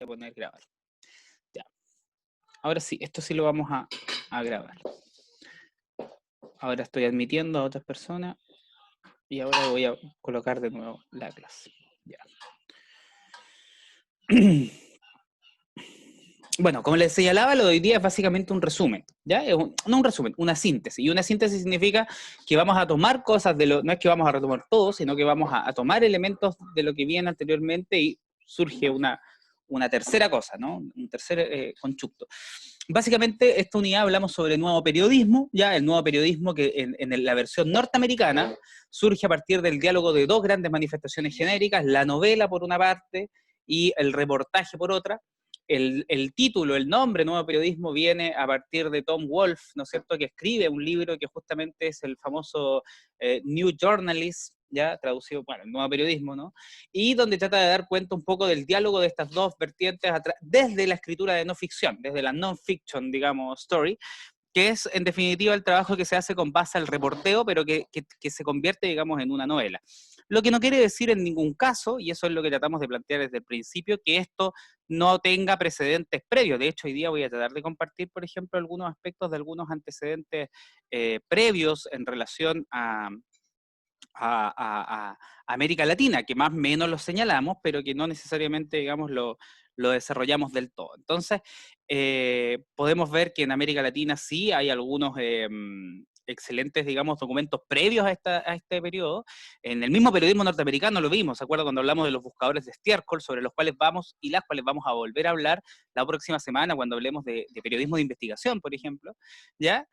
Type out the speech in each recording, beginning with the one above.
a poner grabar. Ya. Ahora sí, esto sí lo vamos a grabar. Ahora estoy admitiendo a otras personas y ahora voy a colocar de nuevo la clase. Ya. Bueno, como les señalaba, lo de hoy día es básicamente un resumen, ¿ya? No un resumen, una síntesis. Y una síntesis significa que vamos a tomar cosas de lo... No es que vamos a retomar todo, sino que vamos a tomar elementos de lo que viene anteriormente y surge una tercera cosa, ¿no? Un tercer conchucto. Básicamente, esta unidad hablamos sobre nuevo periodismo, ya el nuevo periodismo que en la versión norteamericana surge a partir del diálogo de dos grandes manifestaciones genéricas, la novela por una parte y el reportaje por otra. El título, el nombre Nuevo Periodismo viene a partir de Tom Wolfe, ¿no es cierto?, que escribe un libro que justamente es el famoso New Journalism, ya traducido, bueno, el Nuevo Periodismo, ¿no? Y donde trata de dar cuenta un poco del diálogo de estas dos vertientes desde la escritura de no ficción, desde la non-fiction, digamos, story, que es en definitiva el trabajo que se hace con base al reporteo, pero que se convierte, digamos, en una novela. Lo que no quiere decir en ningún caso, y eso es lo que tratamos de plantear desde el principio, que esto no tenga precedentes previos. De hecho, hoy día voy a tratar de compartir, por ejemplo, algunos aspectos de algunos antecedentes previos en relación a América Latina, que más o menos lo señalamos, pero que no necesariamente, digamos, lo desarrollamos del todo. Entonces, podemos ver que en América Latina sí hay algunos excelentes, digamos, documentos previos a este periodo. En el mismo periodismo norteamericano lo vimos, ¿se acuerdan cuando hablamos de los buscadores de estiércol, sobre los cuales vamos y las cuales vamos a volver a hablar la próxima semana cuando hablemos de periodismo de investigación, por ejemplo, ¿ya?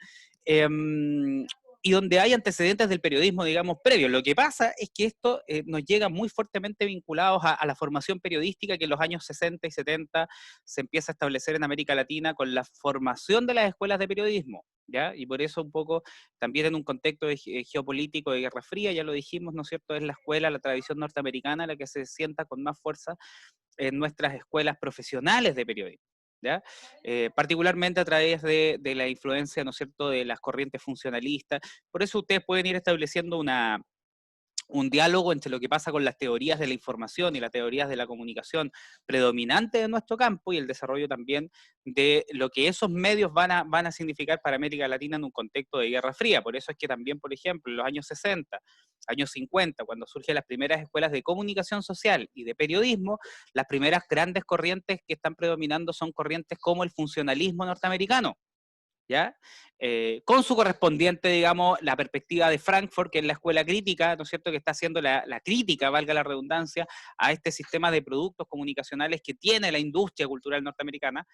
Y donde hay antecedentes del periodismo, digamos, previo. Lo que pasa es que esto nos llega muy fuertemente vinculados a la formación periodística que en los años 60 y 70 se empieza a establecer en América Latina con la formación de las escuelas de periodismo, ¿ya? Y por eso un poco, también en un contexto geopolítico de Guerra Fría, ya lo dijimos, ¿no es cierto?, es la escuela, la tradición norteamericana la que se sienta con más fuerza en nuestras escuelas profesionales de periodismo. ¿Ya? Particularmente a través de la influencia, ¿no es cierto?, de las corrientes funcionalistas. Por eso ustedes pueden ir estableciendo un diálogo entre lo que pasa con las teorías de la información y las teorías de la comunicación predominante de nuestro campo y el desarrollo también de lo que esos medios van a significar para América Latina en un contexto de Guerra Fría. Por eso es que también, por ejemplo, en los años 60, años 50, cuando surgen las primeras escuelas de comunicación social y de periodismo, las primeras grandes corrientes que están predominando son corrientes como el funcionalismo norteamericano, ¿ya? Con su correspondiente, digamos, la perspectiva de Frankfurt, que es la escuela crítica, ¿no es cierto?, que está haciendo la crítica, valga la redundancia, a este sistema de productos comunicacionales que tiene la industria cultural norteamericana,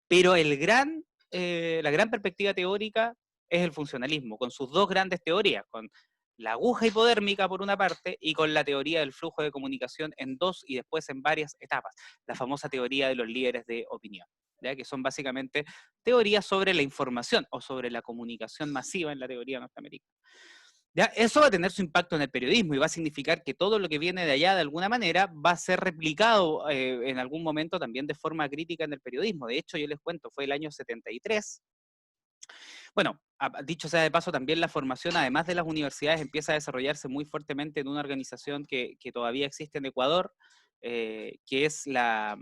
pero la gran perspectiva teórica es el funcionalismo, con sus dos grandes teorías, con la aguja hipodérmica por una parte y con la teoría del flujo de comunicación en dos y después en varias etapas, la famosa teoría de los líderes de opinión, ¿ya? Que son básicamente teorías sobre la información o sobre la comunicación masiva en la teoría norteamericana. ¿Ya? Eso va a tener su impacto en el periodismo y va a significar que todo lo que viene de allá de alguna manera va a ser replicado en algún momento también de forma crítica en el periodismo. De hecho, yo les cuento, fue el año 73. Bueno, dicho sea de paso, también la formación, además de las universidades, empieza a desarrollarse muy fuertemente en una organización que todavía existe en Ecuador, que es la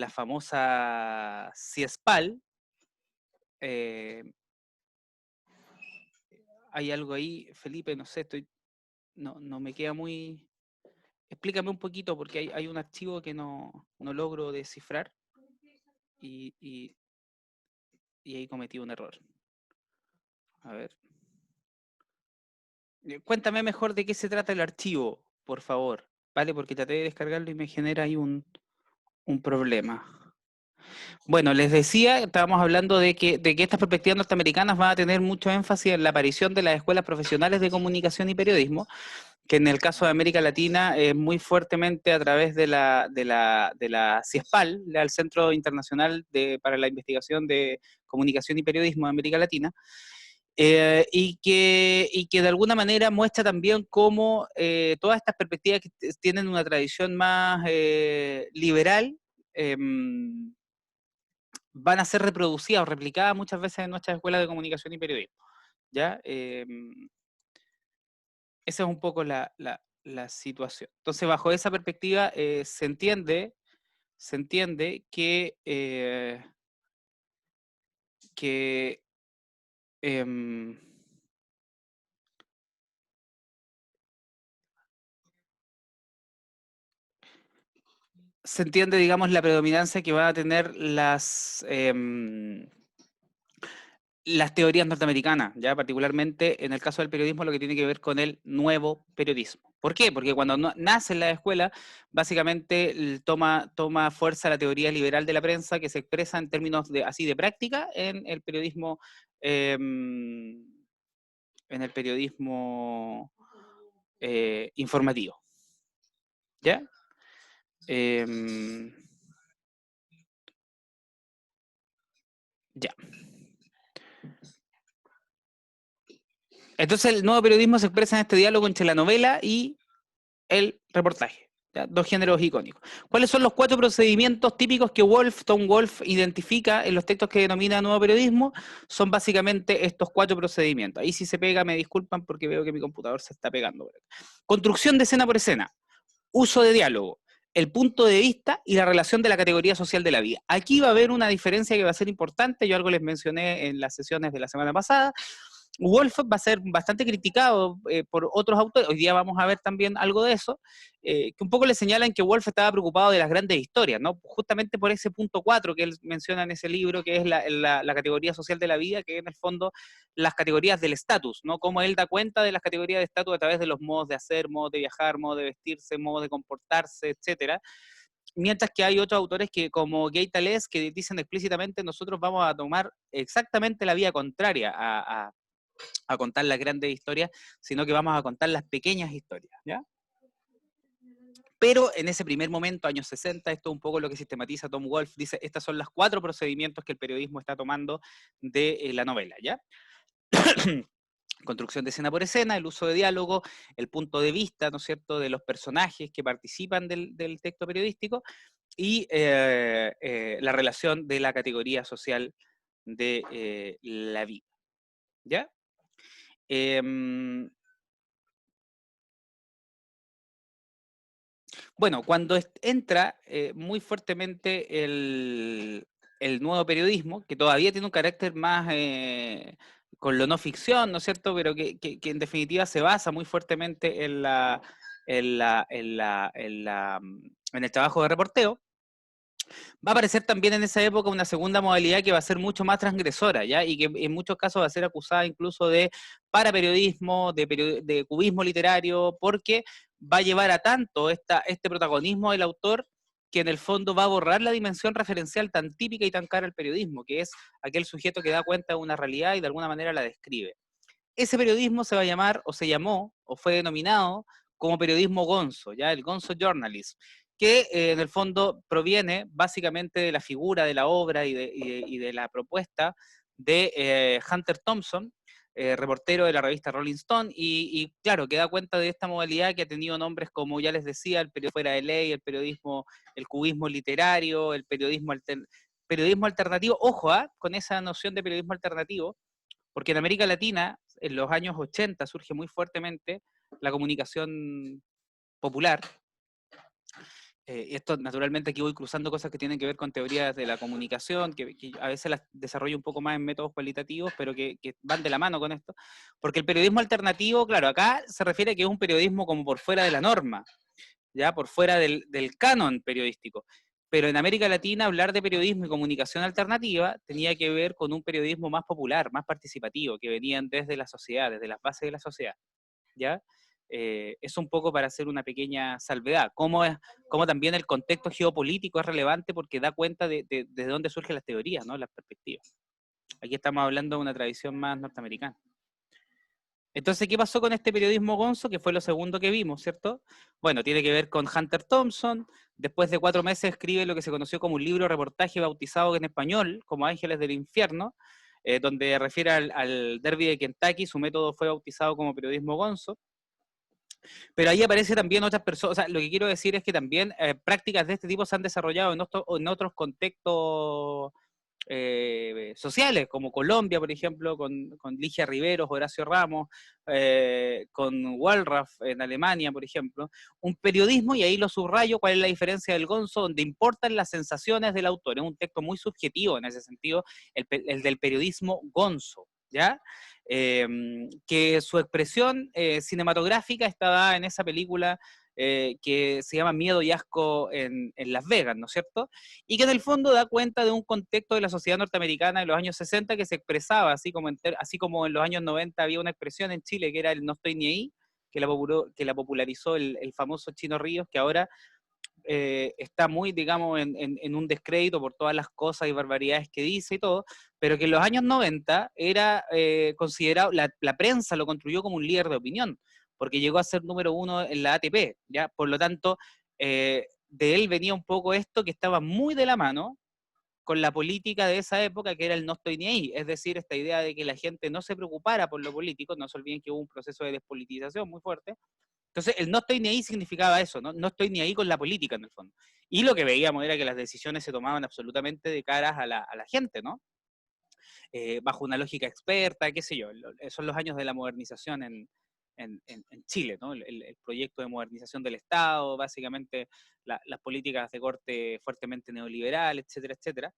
famosa CIESPAL. Eh, Hay algo ahí, Felipe, no sé, no me queda muy... Explícame un poquito, porque hay un archivo que no logro descifrar y, y, y ahí cometí un error. A ver. Cuéntame mejor de qué se trata el archivo, por favor. ¿Vale? Porque traté de descargarlo y me genera ahí un problema. Bueno, les decía, estábamos hablando de que estas perspectivas norteamericanas van a tener mucho énfasis en la aparición de las escuelas profesionales de comunicación y periodismo, que en el caso de América Latina es muy fuertemente a través de la CIESPAL, el Centro Internacional para la Investigación de Comunicación y Periodismo de América Latina, y que de alguna manera muestra también cómo todas estas perspectivas que tienen una tradición más liberal van a ser reproducidas o replicadas muchas veces en nuestras escuelas de comunicación y periodismo, ¿ya? Esa es un poco la situación. Entonces, bajo esa perspectiva, se entiende se entiende que em, se entiende, digamos, la predominancia que van a tener las teorías norteamericanas, ya particularmente en el caso del periodismo, lo que tiene que ver con el nuevo periodismo. ¿Por qué? Porque cuando nace en la escuela, básicamente toma fuerza la teoría liberal de la prensa, que se expresa en términos así de práctica em, en el periodismo informativo. ¿Ya? Em, ya. Entonces el nuevo periodismo se expresa en este diálogo entre la novela y el reportaje. ¿Ya? Dos géneros icónicos. ¿Cuáles son los 4 procedimientos típicos que Tom Wolfe identifica en los textos que denomina nuevo periodismo? Son básicamente estos 4 procedimientos. Ahí si se pega, me disculpan porque veo que mi computador se está pegando. Construcción de escena por escena, uso de diálogo, el punto de vista y la relación de la categoría social de la vida. Aquí va a haber una diferencia que va a ser importante, yo algo les mencioné en las sesiones de la semana pasada. Wolf va a ser bastante criticado por otros autores, hoy día vamos a ver también algo de eso, que un poco le señalan que Wolf estaba preocupado de las grandes historias, ¿no? Justamente por ese punto 4 que él menciona en ese libro, que es la categoría social de la vida, que es en el fondo las categorías del estatus, ¿no? Cómo él da cuenta de las categorías de estatus a través de los modos de hacer, modos de viajar, modos de vestirse, modos de comportarse, etcétera. Mientras que hay otros autores que, como Gay Tales, que dicen explícitamente nosotros vamos a tomar exactamente la vía contraria a contar las grandes historias, sino que vamos a contar las pequeñas historias, ¿ya? Pero en ese primer momento, años 60, esto es un poco lo que sistematiza Tom Wolfe, dice, estas son las 4 procedimientos que el periodismo está tomando de la novela, ¿ya? Construcción de escena por escena, el uso de diálogo, el punto de vista, ¿no es cierto?, de los personajes que participan del texto periodístico y la relación de la categoría social de la vida, ¿ya? Em, Bueno, cuando entra muy fuertemente el nuevo periodismo, que todavía tiene un carácter más con lo no ficción, ¿no es cierto? Pero que en definitiva se basa muy fuertemente en el trabajo de reporteo. Va a aparecer también en esa época una segunda modalidad que va a ser mucho más transgresora, ¿ya? Y que en muchos casos va a ser acusada incluso de paraperiodismo, de cubismo literario, porque va a llevar a tanto este protagonismo del autor que en el fondo va a borrar la dimensión referencial tan típica y tan cara al periodismo, que es aquel sujeto que da cuenta de una realidad y de alguna manera la describe. Ese periodismo se va a llamar, o se llamó, o fue denominado como periodismo gonzo, ¿ya? El gonzo journalism, que en el fondo proviene básicamente de la figura, de la obra y de la propuesta de Hunter Thompson, reportero de la revista Rolling Stone, y claro, que da cuenta de esta modalidad que ha tenido nombres como, ya les decía, el periodismo fuera de ley, el periodismo, el cubismo literario, el periodismo alternativo, ojo, con esa noción de periodismo alternativo, porque en América Latina, en los años 80, surge muy fuertemente la comunicación popular. Esto, naturalmente, aquí voy cruzando cosas que tienen que ver con teorías de la comunicación, que a veces las desarrollo un poco más en métodos cualitativos, pero que van de la mano con esto. Porque el periodismo alternativo, claro, acá se refiere a que es un periodismo como por fuera de la norma, ya por fuera del canon periodístico. Pero en América Latina hablar de periodismo y comunicación alternativa tenía que ver con un periodismo más popular, más participativo, que venían desde la sociedad, desde las bases de la sociedad, ¿ya? Es un poco para hacer una pequeña salvedad. Cómo también el contexto geopolítico es relevante porque da cuenta de dónde surgen las teorías, ¿no? Las perspectivas. Aquí estamos hablando de una tradición más norteamericana. Entonces, ¿qué pasó con este periodismo gonzo? Que fue lo segundo que vimos, ¿cierto? Bueno, tiene que ver con Hunter Thompson. Después de 4 meses escribe lo que se conoció como un libro reportaje bautizado en español como Ángeles del Infierno, donde refiere al derby de Kentucky. Su método fue bautizado como periodismo gonzo. Pero ahí aparece también otras personas. O sea, lo que quiero decir es que también prácticas de este tipo se han desarrollado en otros contextos sociales, como Colombia, por ejemplo, con Ligia Riveros, Horacio Ramos, con Wallraff en Alemania, por ejemplo, un periodismo, y ahí lo subrayo, cuál es la diferencia del gonzo, donde importan las sensaciones del autor. Es un texto muy subjetivo en ese sentido, el del periodismo gonzo, ¿ya? Que su expresión cinematográfica está dada en esa película que se llama Miedo y Asco en Las Vegas, ¿no es cierto? Y que en el fondo da cuenta de un contexto de la sociedad norteamericana de los años 60 que se expresaba, así como en los años 90 había una expresión en Chile que era el no estoy ni ahí, que la popularizó el famoso Chino Ríos, que ahora está muy, digamos, en un descrédito por todas las cosas y barbaridades que dice y todo, pero que en los años 90 era considerado, la prensa lo construyó como un líder de opinión, porque llegó a ser número uno en la ATP, ¿ya? Por lo tanto, de él venía un poco esto que estaba muy de la mano con la política de esa época, que era el no estoy ni ahí, es decir, esta idea de que la gente no se preocupara por lo político, no se olviden que hubo un proceso de despolitización muy fuerte. Entonces, el no estoy ni ahí significaba eso, ¿no? No estoy ni ahí con la política, en el fondo. Y lo que veíamos era que las decisiones se tomaban absolutamente de caras a la gente, ¿no? Bajo una lógica experta, qué sé yo. Son los años de la modernización en Chile, ¿no? El proyecto de modernización del Estado, básicamente las políticas de corte fuertemente neoliberal, etcétera, etcétera.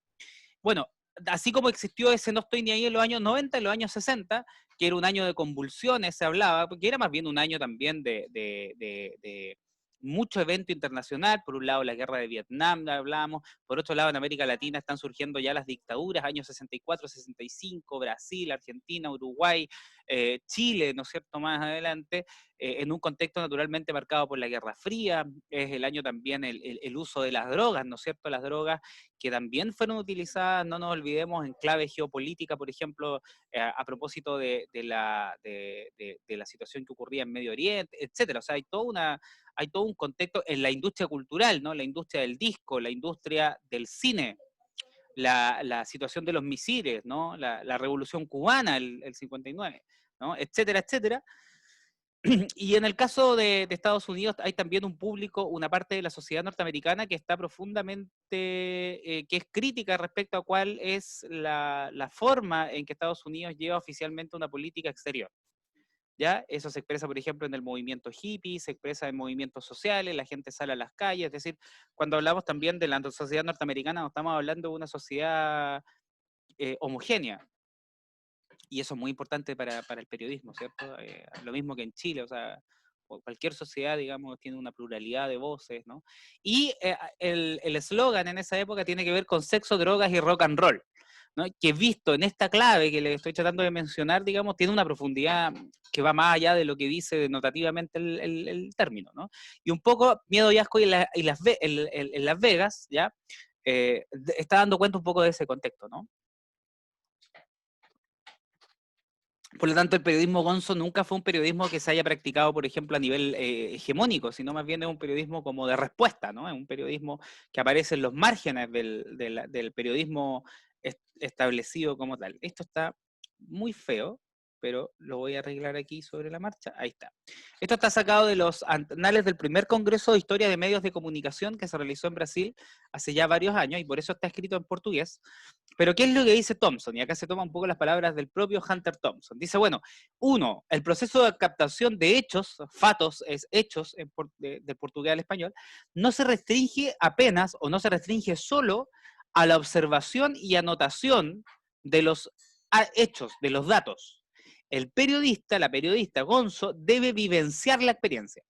Bueno, así como existió ese no estoy ni ahí en los años 90, en los años 60, que era un año de convulsiones, se hablaba, porque era más bien un año también de mucho evento internacional. Por un lado la guerra de Vietnam, hablábamos, por otro lado en América Latina están surgiendo ya las dictaduras, años 64, 65, Brasil, Argentina, Uruguay, Chile, ¿no es cierto?, más adelante, en un contexto naturalmente marcado por la Guerra Fría. Es el año también el uso de las drogas, ¿no es cierto?, las drogas que también fueron utilizadas, no nos olvidemos, en clave geopolítica, por ejemplo, a propósito de la situación que ocurría en Medio Oriente, etcétera. O sea, hay todo un contexto en la industria cultural, ¿no? La industria del disco, la industria del cine, la situación de los misiles, ¿no? La revolución cubana, el 59, ¿no? Etcétera, etcétera. Y en el caso de Estados Unidos hay también un público, una parte de la sociedad norteamericana que está profundamente, que es crítica respecto a cuál es la forma en que Estados Unidos lleva oficialmente una política exterior. ¿Ya? Eso se expresa, por ejemplo, en el movimiento hippie, se expresa en movimientos sociales, la gente sale a las calles, es decir, cuando hablamos también de la sociedad norteamericana, no estamos hablando de una sociedad homogénea, y eso es muy importante para el periodismo, ¿cierto? Lo mismo que en Chile, o sea, cualquier sociedad, digamos, tiene una pluralidad de voces, ¿no? Y el eslogan en esa época tiene que ver con sexo, drogas y rock and roll, ¿no? Que visto en esta clave que le estoy tratando de mencionar, digamos, tiene una profundidad que va más allá de lo que dice denotativamente el término, ¿no? Y un poco Miedo y Asco en Las Vegas, ¿ya? Está dando cuenta un poco de ese contexto, ¿no? Por lo tanto, el periodismo gonzo nunca fue un periodismo que se haya practicado, por ejemplo, a nivel hegemónico, sino más bien es un periodismo como de respuesta, ¿no? Es un periodismo que aparece en los márgenes del periodismo establecido como tal. Esto está muy feo, pero lo voy a arreglar aquí sobre la marcha. Ahí está. Esto está sacado de los anales del primer Congreso de Historia de Medios de Comunicación que se realizó en Brasil hace ya varios años, y por eso está escrito en portugués. Pero ¿qué es lo que dice Thompson? Y acá se toman un poco las palabras del propio Hunter Thompson. Dice, bueno, uno, el proceso de captación de hechos, fatos es hechos del portugués al español, no se restringe apenas o no se restringe solo a la observación y anotación de los hechos, de los datos. El periodista, la periodista Gonzo, debe vivenciar la experiencia.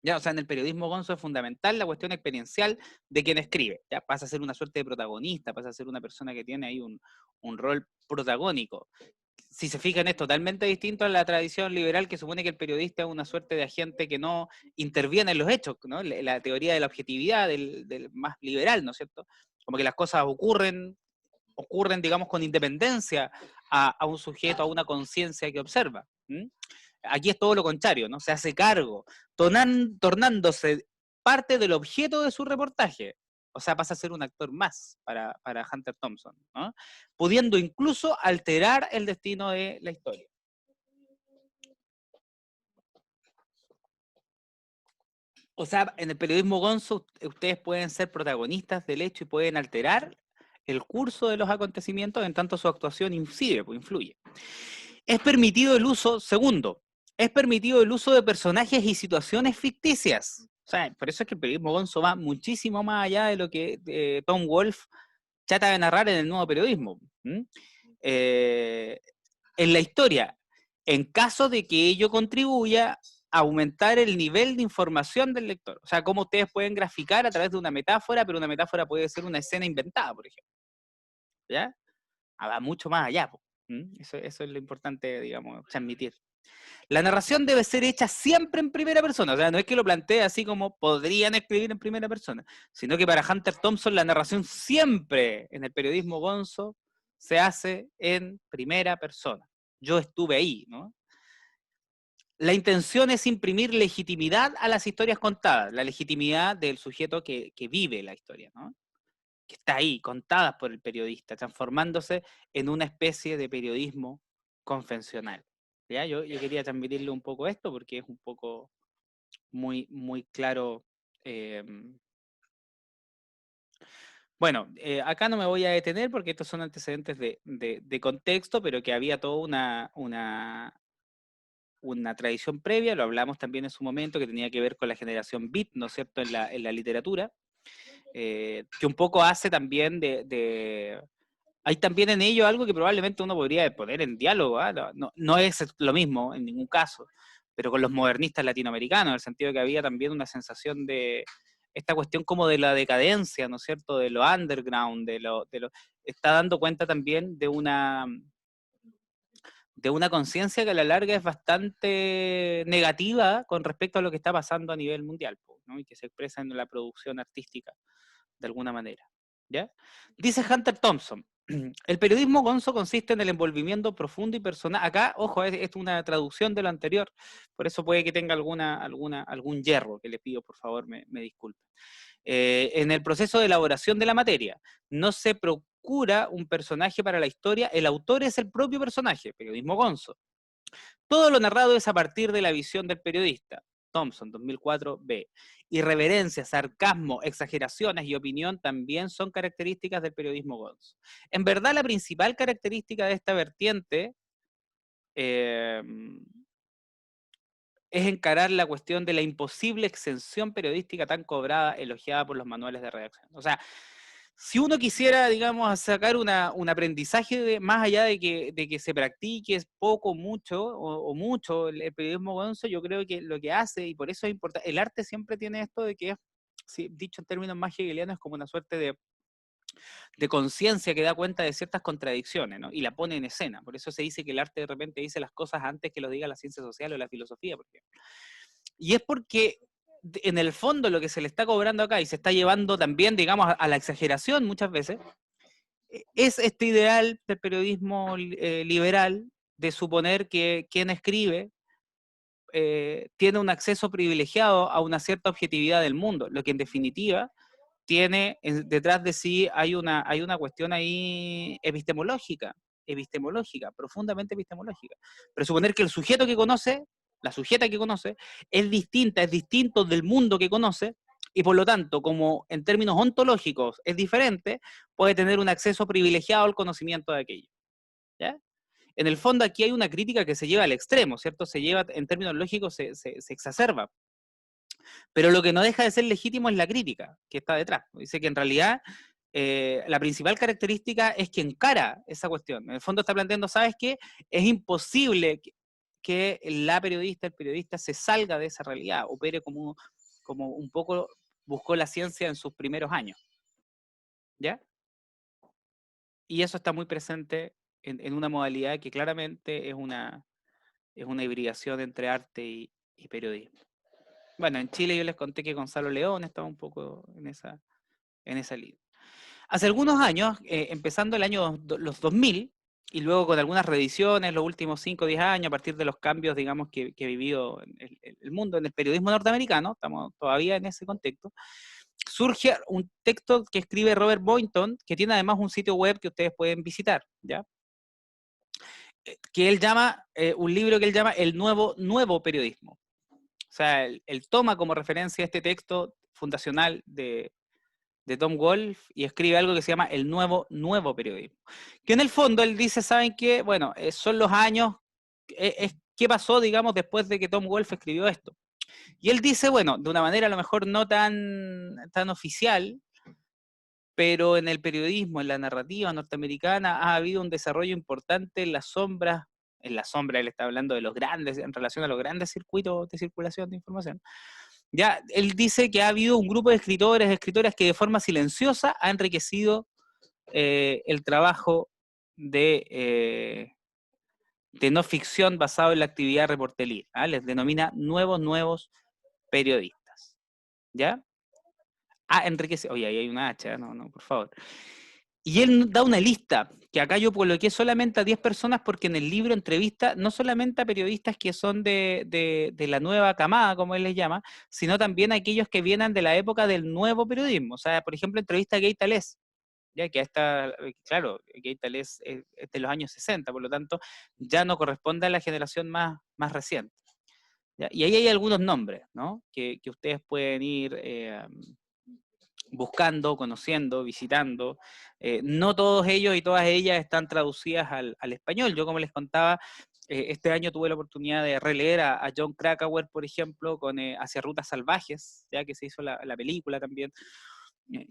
Ya, o sea, en el periodismo gonzo es fundamental la cuestión experiencial de quien escribe. Ya pasa a ser una suerte de protagonista, pasa a ser una persona que tiene ahí un rol protagónico. Si se fijan, es totalmente distinto a la tradición liberal que supone que el periodista es una suerte de agente que no interviene en los hechos, ¿no? La teoría de la objetividad del más liberal, ¿no es cierto? Como que las cosas ocurren, digamos, con independencia a un sujeto, a una conciencia que observa. Aquí es todo lo contrario, ¿no? Se hace cargo, tornándose parte del objeto de su reportaje. O sea, pasa a ser un actor más para Hunter Thompson, ¿no? Pudiendo incluso alterar el destino de la historia. O sea, en el periodismo gonzo ustedes pueden ser protagonistas del hecho y pueden alterar el curso de los acontecimientos, en tanto su actuación incide, pues influye. Es permitido el uso, segundo, es permitido el uso de personajes y situaciones ficticias. O sea, por eso es que el periodismo gonzo va muchísimo más allá de lo que Tom Wolfe trata de narrar en el nuevo periodismo. En la historia, en caso de que ello contribuya a aumentar el nivel de información del lector. O sea, cómo ustedes pueden graficar a través de una metáfora, pero una metáfora puede ser una escena inventada, por ejemplo. ¿Ya? Va mucho más allá. Eso es lo importante, digamos, transmitir. La narración debe ser hecha siempre en primera persona, o sea, no es que lo plantee así como podrían escribir en primera persona, sino que para Hunter Thompson la narración siempre en el periodismo gonzo se hace en primera persona. Yo estuve ahí, ¿no? La intención es imprimir legitimidad a las historias contadas, la legitimidad del sujeto que vive la historia, ¿no? Que está ahí, contadas por el periodista, transformándose en una especie de periodismo convencional. ¿Ya? Yo quería transmitirle un poco esto porque es un poco muy claro. eh, bueno, acá no me voy a detener porque estos son antecedentes de contexto, pero que había toda una tradición previa, lo hablamos también en su momento, que tenía que ver con la generación beat, ¿no es cierto?, en la literatura, que un poco hace también hay también en ello algo que probablemente uno podría poner en diálogo, ¿eh? No es lo mismo en ningún caso, pero con los modernistas latinoamericanos, en el sentido de que había también una sensación de esta cuestión como de la decadencia, ¿no es cierto?, de lo underground, está dando cuenta también de una conciencia que a la larga es bastante negativa con respecto a lo que está pasando a nivel mundial, ¿no? Y que se expresa en la producción artística de alguna manera. ¿Ya? Dice Hunter Thompson, el periodismo gonzo consiste en el envolvimiento profundo y personal. Acá, ojo, es una traducción de lo anterior, por eso puede que tenga algún hierro, que le pido por favor me disculpe. En el proceso de elaboración de la materia, no se procura un personaje para la historia, el autor es el propio personaje, periodismo gonzo. Todo lo narrado es a partir de la visión del periodista. Thompson, 2004b. Irreverencia, sarcasmo, exageraciones y opinión también son características del periodismo gonzo. En verdad, la principal característica de esta vertiente es encarar la cuestión de la imposible exención periodística tan cobrada, elogiada por los manuales de redacción. O sea, si uno quisiera, digamos, sacar un aprendizaje más allá de que se practique poco, mucho o mucho el periodismo gonzo, yo creo que lo que hace, y por eso es importante, el arte siempre tiene esto de que es, dicho en términos más hegelianos, es como una suerte de conciencia que da cuenta de ciertas contradicciones, ¿no? Y la pone en escena. Por eso se dice que el arte de repente dice las cosas antes que lo diga la ciencia social o la filosofía, por ejemplo. Y es porque en el fondo lo que se le está cobrando acá y se está llevando también, digamos, a la exageración muchas veces, es este ideal del periodismo liberal de suponer que quien escribe tiene un acceso privilegiado a una cierta objetividad del mundo, lo que en definitiva tiene detrás de sí hay una cuestión ahí epistemológica, profundamente epistemológica. Pero suponer que el sujeto que conoce, la sujeta que conoce, es distinto del mundo que conoce, y por lo tanto, como en términos ontológicos es diferente, puede tener un acceso privilegiado al conocimiento de aquello. ¿Ya? En el fondo aquí hay una crítica que se lleva al extremo, ¿cierto? Se lleva, en términos lógicos, se exacerba. Pero lo que no deja de ser legítimo es la crítica que está detrás. Dice que en realidad la principal característica es que encara esa cuestión. En el fondo está planteando, ¿sabes qué? Es imposible que la periodista, el periodista se salga de esa realidad, opere como un poco buscó la ciencia en sus primeros años. ¿Ya? Y eso está muy presente en una modalidad que claramente es una hibridación entre arte y periodismo. Bueno, en Chile yo les conté que Gonzalo León estaba un poco en esa línea. Hace algunos años, empezando el año los 2000, y luego con algunas reediciones, los últimos 5 o 10 años, a partir de los cambios, digamos, que ha vivido el mundo en el periodismo norteamericano, estamos todavía en ese contexto, surge un texto que escribe Robert Boynton, que tiene además un sitio web que ustedes pueden visitar, ¿ya? Que él llama, un libro que él llama El Nuevo Periodismo. O sea, él toma como referencia este texto fundacional de de Tom Wolfe y escribe algo que se llama el nuevo periodismo. Que en el fondo él dice, ¿saben qué? Bueno, son los años, ¿qué pasó, digamos, después de que Tom Wolfe escribió esto? Y él dice, bueno, de una manera a lo mejor no tan oficial, pero en el periodismo, en la narrativa norteamericana, ha habido un desarrollo importante en la sombra él está hablando de los grandes, en relación a los grandes circuitos de circulación de información. Ya, él dice que ha habido un grupo de escritoras que de forma silenciosa ha enriquecido el trabajo de no ficción basado en la actividad reporteril. ¿Ah? Les denomina nuevos periodistas. ¿Ya? Ah, enriquece. Oye, ahí hay una hacha, no, por favor. Y él da una lista, que acá yo coloqué solamente a 10 personas porque en el libro entrevista no solamente a periodistas que son de la nueva camada, como él les llama, sino también a aquellos que vienen de la época del nuevo periodismo. O sea, por ejemplo, entrevista a Gay Talés, ya que está, claro, Gay Talés es de los años 60, por lo tanto, ya no corresponde a la generación más reciente. ¿Ya? Y ahí hay algunos nombres, ¿no? Que ustedes pueden ir buscando, conociendo, visitando. No todos ellos y todas ellas están traducidas al español. Yo, como les contaba, este año tuve la oportunidad de releer a John Krakauer, por ejemplo, con Hacia Rutas Salvajes, ya que se hizo la película también,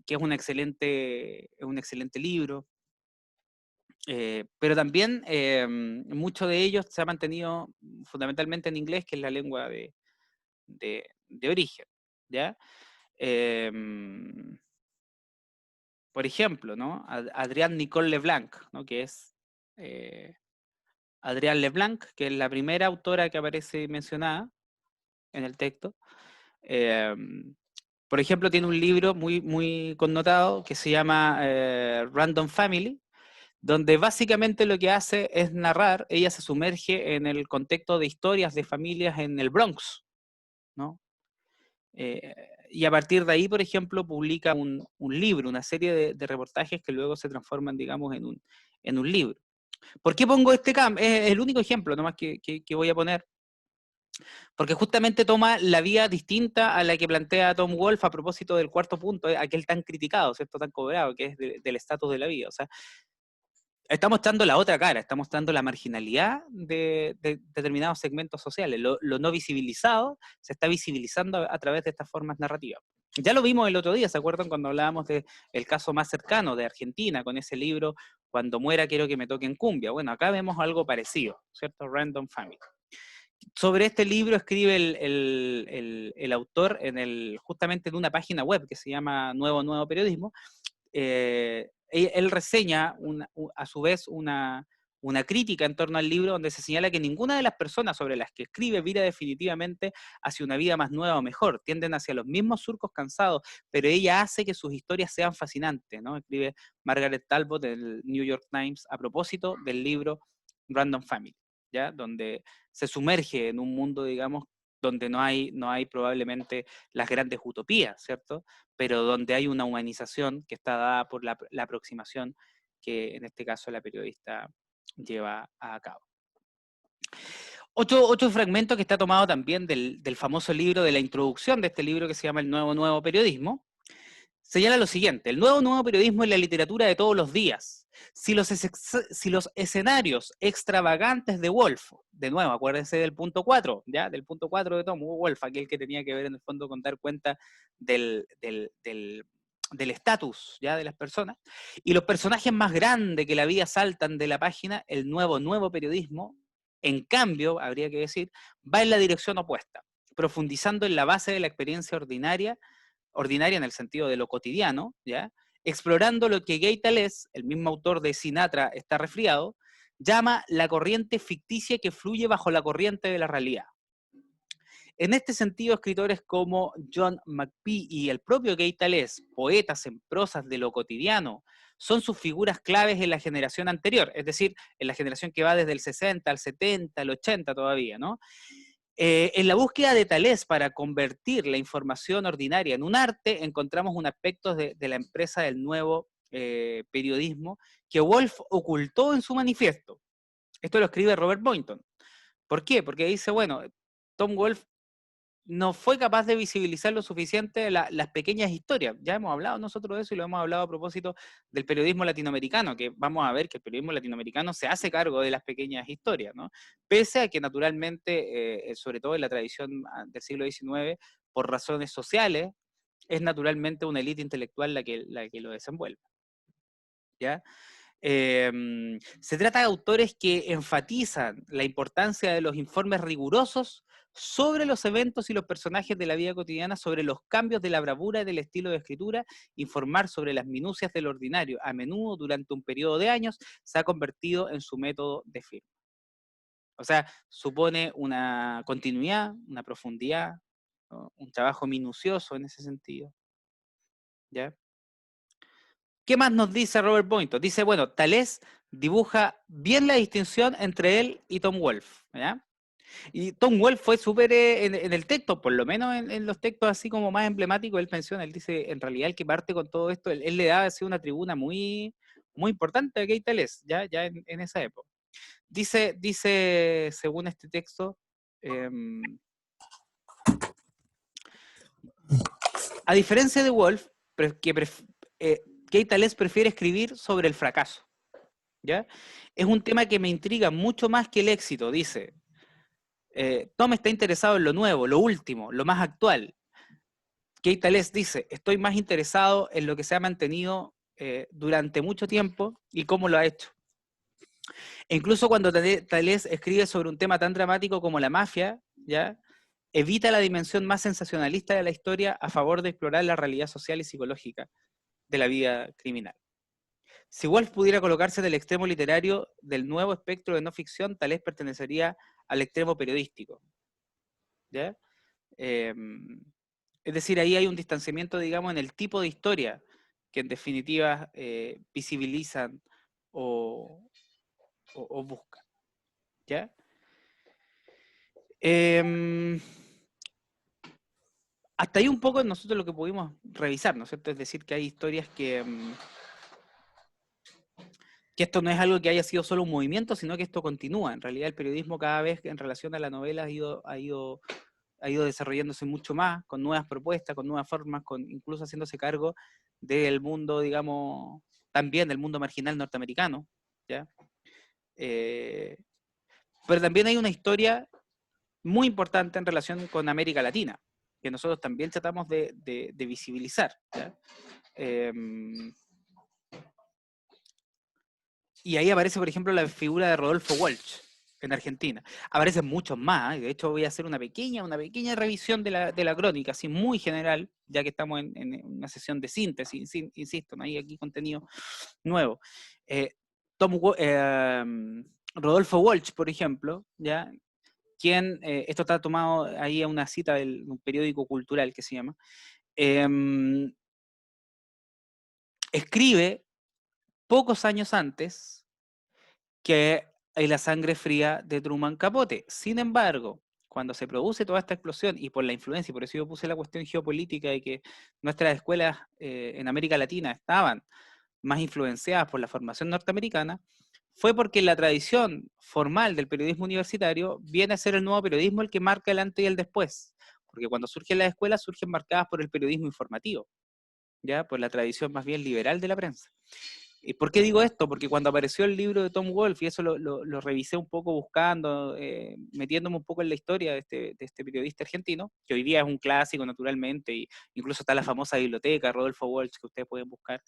que es un excelente libro. Pero también muchos de ellos se han mantenido fundamentalmente en inglés, que es la lengua de origen. ¿Ya? Eh, por ejemplo, ¿no? Adrián Nicole Leblanc, ¿no? Que es Adrián Leblanc, que es la primera autora que aparece mencionada en el texto. Eh, por ejemplo, tiene un libro muy connotado que se llama Random Family, donde básicamente lo que hace es narrar, ella se sumerge en el contexto de historias de familias en el Bronx, ¿no? Y a partir de ahí, por ejemplo, publica un libro, una serie de reportajes que luego se transforman, digamos, en un libro. ¿Por qué pongo este cambio? Es el único ejemplo nomás que voy a poner, porque justamente toma la vía distinta a la que plantea Tom Wolfe a propósito del cuarto punto, aquel tan criticado, ¿cierto? Tan cobrado, que es del estatus de la vida. O sea, está mostrando la otra cara, está mostrando la marginalidad de determinados segmentos sociales. Lo no visibilizado se está visibilizando a través de estas formas narrativas. Ya lo vimos el otro día, ¿se acuerdan cuando hablábamos del caso más cercano de Argentina, con ese libro, Cuando muera quiero que me toquen cumbia? Bueno, acá vemos algo parecido, ¿cierto? Random Family. Sobre este libro escribe el autor justamente en una página web que se llama Nuevo Periodismo. Él reseña a su vez una crítica en torno al libro donde se señala que ninguna de las personas sobre las que escribe vira definitivamente hacia una vida más nueva o mejor, tienden hacia los mismos surcos cansados, pero ella hace que sus historias sean fascinantes, ¿no? Escribe Margaret Talbot del New York Times a propósito del libro Random Family, ¿ya? Donde se sumerge en un mundo, digamos, donde no hay probablemente las grandes utopías, ¿cierto? Pero donde hay una humanización que está dada por la aproximación que en este caso la periodista lleva a cabo. Otro fragmento que está tomado también del famoso libro, de la introducción de este libro que se llama El Nuevo Periodismo, señala lo siguiente: el nuevo periodismo es la literatura de todos los días. Si los escenarios extravagantes de Wolf, de nuevo, acuérdense del punto 4, ¿ya? Del punto 4 de Tom Wolf, aquel que tenía que ver en el fondo con dar cuenta del estatus, ¿ya? De las personas, y los personajes más grandes que la vida saltan de la página, el nuevo periodismo, en cambio, habría que decir, va en la dirección opuesta, profundizando en la base de la experiencia ordinaria en el sentido de lo cotidiano, ¿ya? Explorando lo que Gay Talés, el mismo autor de Sinatra está resfriado, llama la corriente ficticia que fluye bajo la corriente de la realidad. En este sentido, escritores como John McPhee y el propio Gay Talés, poetas en prosas de lo cotidiano, son sus figuras claves en la generación anterior, es decir, en la generación que va desde el 60 al 70, al 80 todavía, ¿no? En la búsqueda de Talés para convertir la información ordinaria en un arte, encontramos un aspecto de la empresa del nuevo periodismo que Wolf ocultó en su manifiesto. Esto lo escribe Robert Boynton. ¿Por qué? Porque dice, bueno, Tom Wolfe no fue capaz de visibilizar lo suficiente las pequeñas historias. Ya hemos hablado nosotros de eso y lo hemos hablado a propósito del periodismo latinoamericano, que vamos a ver que el periodismo latinoamericano se hace cargo de las pequeñas historias, ¿no? Pese a que naturalmente, sobre todo en la tradición del siglo XIX, por razones sociales, es naturalmente una élite intelectual la que lo desenvuelve. ¿Ya? Se trata de autores que enfatizan la importancia de los informes rigurosos sobre los eventos y los personajes de la vida cotidiana, sobre los cambios de la bravura y del estilo de escritura, informar sobre las minucias del ordinario, a menudo durante un periodo de años, se ha convertido en su método de firma. O sea, supone una continuidad, una profundidad, ¿no? Un trabajo minucioso en ese sentido. ¿Ya? ¿Qué más nos dice Robert Boynton? Dice, bueno, Thalès dibuja bien la distinción entre él y Tom Wolfe, ¿ya? Y Tom Wolfe fue súper en el texto, por lo menos en los textos así como más emblemáticos, él menciona, él dice, en realidad el que parte con todo esto, él le da así una tribuna muy, muy importante a Gay Thalès, ya en esa época. Dice, según este texto, a diferencia de Wolfe, Gay Thalès prefiere escribir sobre el fracaso. ¿Ya? Es un tema que me intriga mucho más que el éxito, dice. Tom está interesado en lo nuevo, lo último, lo más actual. Gay Thalès dice, estoy más interesado en lo que se ha mantenido durante mucho tiempo y cómo lo ha hecho. E incluso cuando Thalès escribe sobre un tema tan dramático como la mafia, ¿ya? Evita la dimensión más sensacionalista de la historia a favor de explorar la realidad social y psicológica de la vida criminal. Si Woolf pudiera colocarse en el extremo literario del nuevo espectro de no ficción, tal vez pertenecería al extremo periodístico. ¿Ya? Es decir, ahí hay un distanciamiento, digamos, en el tipo de historia que en definitiva visibilizan o buscan. ¿Ya? Hasta ahí un poco nosotros lo que pudimos revisar, ¿no es cierto? Es decir, que hay historias que esto no es algo que haya sido solo un movimiento, sino que esto continúa. En realidad el periodismo cada vez en relación a la novela ha ido desarrollándose mucho más, con nuevas propuestas, con nuevas formas, incluso haciéndose cargo del mundo, digamos, también del mundo marginal norteamericano, ¿ya? Pero también hay una historia muy importante en relación con América Latina, que nosotros también tratamos de visibilizar, ¿ya? Y ahí aparece, por ejemplo, la figura de Rodolfo Walsh en Argentina. Aparecen muchos más, y de hecho voy a hacer una pequeña revisión de la crónica, así muy general, ya que estamos en una sesión de síntesis, insisto, no hay aquí contenido nuevo. Rodolfo Walsh, por ejemplo, ¿ya? Quien, esto está tomado ahí a una cita de un periódico cultural que se llama, escribe pocos años antes que La sangre fría de Truman Capote. Sin embargo, cuando se produce toda esta explosión, y por la influencia, y por eso yo puse la cuestión geopolítica de que nuestras escuelas en América Latina estaban más influenciadas por la formación norteamericana, fue porque la tradición formal del periodismo universitario viene a ser el nuevo periodismo el que marca el antes y el después. Porque cuando surgen las escuelas, surgen marcadas por el periodismo informativo, ¿ya? Por la tradición más bien liberal de la prensa. ¿Y por qué digo esto? Porque cuando apareció el libro de Tom Wolfe, y eso lo revisé un poco buscando, metiéndome un poco en la historia de este periodista argentino, que hoy día es un clásico naturalmente, y incluso está la famosa biblioteca, Rodolfo Walsh, que ustedes pueden buscar.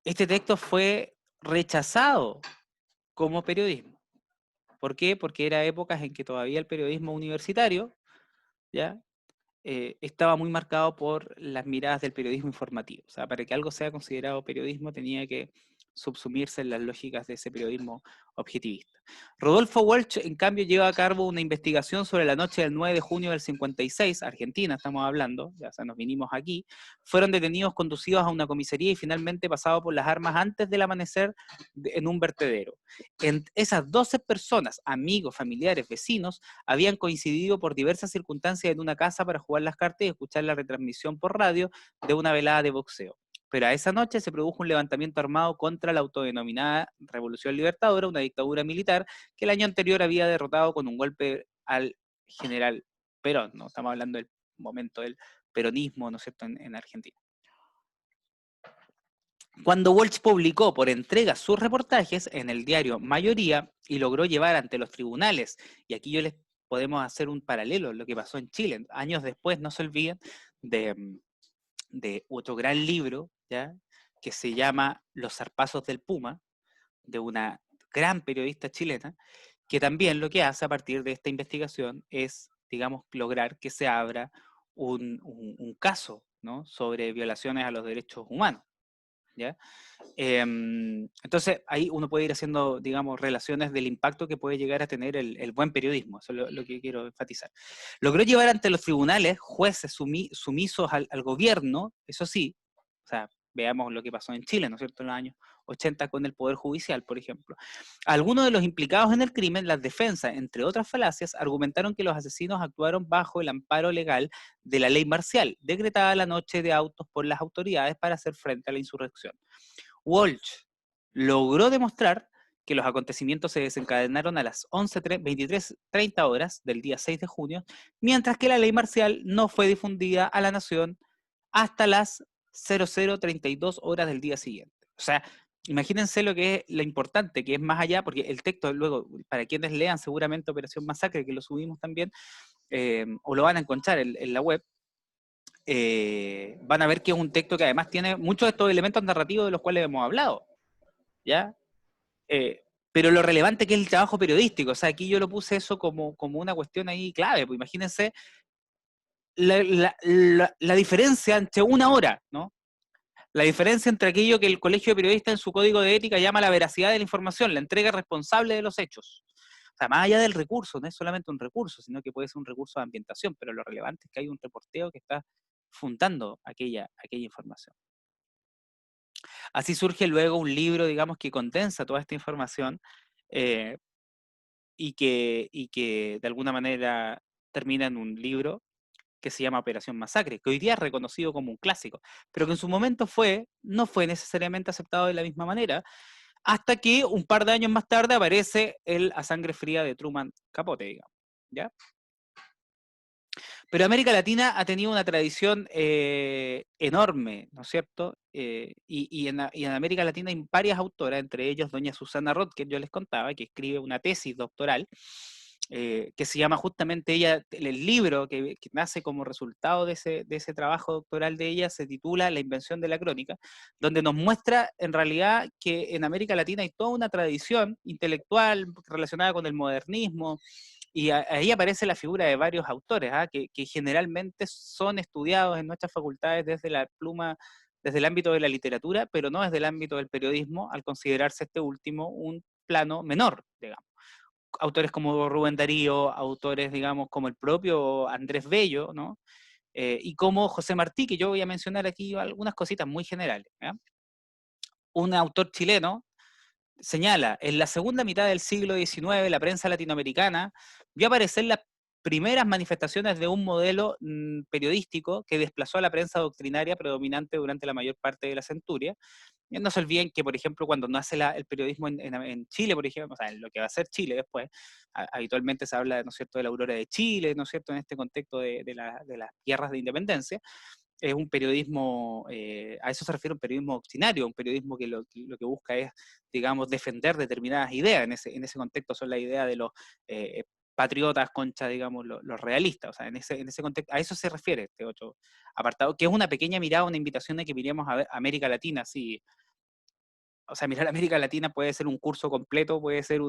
Este texto fue rechazado como periodismo. ¿Por qué? Porque era épocas en que todavía el periodismo universitario, ¿ya? Estaba muy marcado por las miradas del periodismo informativo. O sea, para que algo sea considerado periodismo tenía que subsumirse en las lógicas de ese periodismo objetivista. Rodolfo Walsh, en cambio, lleva a cabo una investigación sobre la noche del 9 de junio del 56, Argentina estamos hablando, ya nos vinimos aquí, fueron detenidos, conducidos a una comisaría y finalmente pasados por las armas antes del amanecer en un vertedero. En esas 12 personas, amigos, familiares, vecinos, habían coincidido por diversas circunstancias en una casa para jugar las cartas y escuchar la retransmisión por radio de una velada de boxeo. pero a esa noche se produjo un levantamiento armado contra la autodenominada Revolución Libertadora, una dictadura militar que el año anterior había derrotado con un golpe al general Perón, ¿no? Estamos hablando del momento del peronismo, ¿no es cierto?, en Argentina. Cuando Walsh publicó por entrega sus reportajes en el diario Mayoría y logró llevar ante los tribunales, y aquí yo les podemos hacer un paralelo, lo que pasó en Chile, años después, no se olviden, de otro gran libro, ¿ya?, que se llama Los zarpazos del Puma, de una gran periodista chilena, que también lo que hace a partir de esta investigación es, digamos, lograr que se abra un caso, ¿no?, sobre violaciones a los derechos humanos, ¿ya? Entonces, ahí uno puede ir haciendo, digamos, relaciones del impacto que puede llegar a tener el buen periodismo, eso es lo que quiero enfatizar. Logró llevar ante los tribunales jueces sumisos al gobierno, eso sí, o sea, veamos lo que pasó en Chile, ¿no es cierto?, en los años 80 con el Poder Judicial, por ejemplo. Algunos de los implicados en el crimen, las defensas, entre otras falacias, argumentaron que los asesinos actuaron bajo el amparo legal de la ley marcial, decretada la noche de autos por las autoridades para hacer frente a la insurrección. Walsh logró demostrar que los acontecimientos se desencadenaron a las 23:30 horas del día 6 de junio, mientras que la ley marcial no fue difundida a la nación hasta las 00:32 horas del día siguiente. O sea, imagínense lo que es lo importante, que es más allá, porque el texto luego, para quienes lean seguramente Operación Masacre, que lo subimos también, o lo van a encontrar en la web, van a ver que es un texto que además tiene muchos de estos elementos narrativos de los cuales hemos hablado, ¿ya? Pero lo relevante que es el trabajo periodístico, o sea, aquí yo lo puse eso como una cuestión ahí clave, pues imagínense la diferencia entre una hora, ¿no? La diferencia entre aquello que el Colegio de Periodistas en su código de ética llama la veracidad de la información, la entrega responsable de los hechos. O sea, más allá del recurso, no es solamente un recurso, sino que puede ser un recurso de ambientación, pero lo relevante es que hay un reporteo que está fundando aquella información. Así surge luego un libro, digamos, que condensa toda esta información eh, y que de alguna manera termina en un libro que se llama Operación Masacre, que hoy día es reconocido como un clásico, pero que en su momento no fue necesariamente aceptado de la misma manera, hasta que un par de años más tarde aparece el A Sangre Fría de Truman Capote, digamos, ¿ya? Pero América Latina ha tenido una tradición enorme, ¿no es cierto? Y en América Latina hay varias autoras, entre ellos doña Susana Roth, que yo les contaba, que escribe una tesis doctoral, que se llama justamente ella, el libro que nace como resultado de ese trabajo doctoral de ella, se titula La invención de la crónica, donde nos muestra en realidad que en América Latina hay toda una tradición intelectual relacionada con el modernismo, y ahí aparece la figura de varios autores, que generalmente son estudiados en nuestras facultades desde la pluma, desde el ámbito de la literatura, pero no desde el ámbito del periodismo, al considerarse este último un plano menor, digamos. Autores como Rubén Darío, autores, digamos, como el propio Andrés Bello, ¿no? Y como José Martí, que yo voy a mencionar aquí algunas cositas muy generales, ¿ya? Un autor chileno señala, en la segunda mitad del siglo XIX, la prensa latinoamericana vio aparecer las primeras manifestaciones de un modelo periodístico que desplazó a la prensa doctrinaria predominante durante la mayor parte de la centuria. Y no se olviden que, por ejemplo, cuando nace el periodismo en Chile, por ejemplo, o sea, en lo que va a ser Chile después, habitualmente se habla, ¿no es cierto?, de la aurora de Chile, ¿no es cierto?, en este contexto de las guerras de independencia. Es un periodismo, a eso se refiere un periodismo doctrinario, un periodismo que lo que busca es, digamos, defender determinadas ideas. En ese contexto son las ideas de los patriotas contra, digamos, los realistas. O sea, en ese contexto, a eso se refiere este otro apartado, que es una pequeña mirada, una invitación de que miremos a ver América Latina, sí. O sea, mirar América Latina puede ser un curso completo, puede ser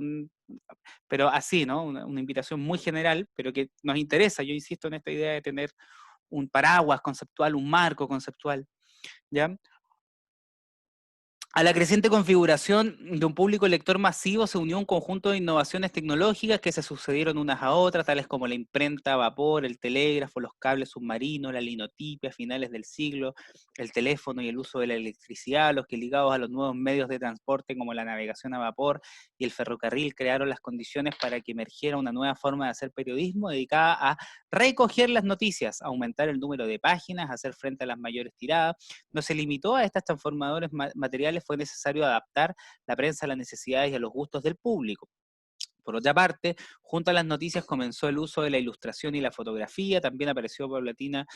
pero así, ¿no? Una invitación muy general, pero que nos interesa. Yo insisto en esta idea de tener un paraguas conceptual, un marco conceptual, ¿ya? A la creciente configuración de un público lector masivo se unió un conjunto de innovaciones tecnológicas que se sucedieron unas a otras, tales como la imprenta a vapor, el telégrafo, los cables submarinos, la linotipia a finales del siglo, el teléfono y el uso de la electricidad, los que ligados a los nuevos medios de transporte como la navegación a vapor y el ferrocarril crearon las condiciones para que emergiera una nueva forma de hacer periodismo dedicada a recoger las noticias, aumentar el número de páginas, hacer frente a las mayores tiradas. No se limitó a estas transformadores materiales, fue necesario adaptar la prensa a las necesidades y a los gustos del público. Por otra parte, junto a las noticias comenzó el uso de la ilustración y la fotografía, también apareció paulatina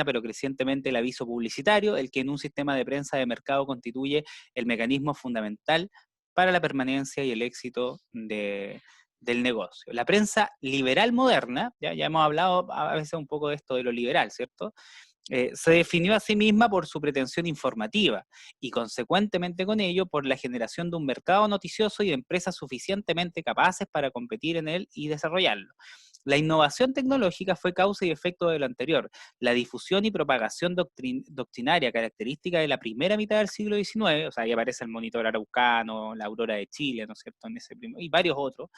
pero crecientemente el aviso publicitario, el que en un sistema de prensa de mercado constituye el mecanismo fundamental para la permanencia y el éxito del negocio. La prensa liberal moderna, ya hemos hablado a veces un poco de esto de lo liberal, ¿cierto? Se definió a sí misma por su pretensión informativa y consecuentemente con ello por la generación de un mercado noticioso y de empresas suficientemente capaces para competir en él y desarrollarlo. La innovación tecnológica fue causa y efecto de lo anterior. La difusión y propagación doctrinaria característica de la primera mitad del siglo XIX, o sea, ahí aparece el Monitor Araucano, la Aurora de Chile, ¿no es cierto?, y varios otros,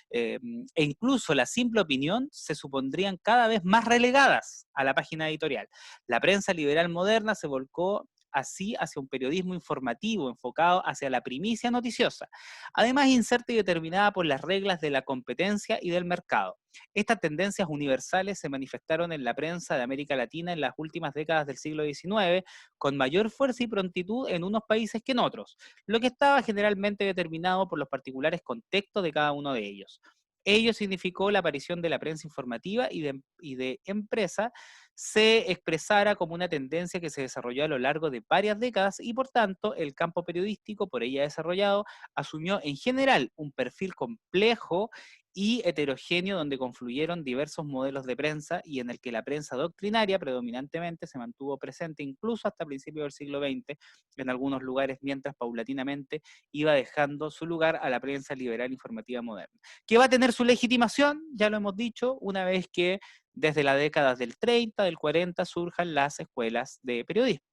e incluso la simple opinión se supondrían cada vez más relegadas a la página editorial. La prensa liberal moderna se volcó así hacia un periodismo informativo enfocado hacia la primicia noticiosa, además incerta y determinada por las reglas de la competencia y del mercado. Estas tendencias universales se manifestaron en la prensa de América Latina en las últimas décadas del siglo XIX con mayor fuerza y prontitud en unos países que en otros, lo que estaba generalmente determinado por los particulares contextos de cada uno de ellos. Ello significó la aparición de la prensa informativa y de empresa se expresara como una tendencia que se desarrolló a lo largo de varias décadas y por tanto el campo periodístico por ella desarrollado asumió en general un perfil complejo y heterogéneo donde confluyeron diversos modelos de prensa y en el que la prensa doctrinaria predominantemente se mantuvo presente incluso hasta principios del siglo XX en algunos lugares, mientras paulatinamente iba dejando su lugar a la prensa liberal informativa moderna, que va a tener su legitimación, ya lo hemos dicho, una vez que desde las décadas del 30, del 40, surjan las escuelas de periodismo,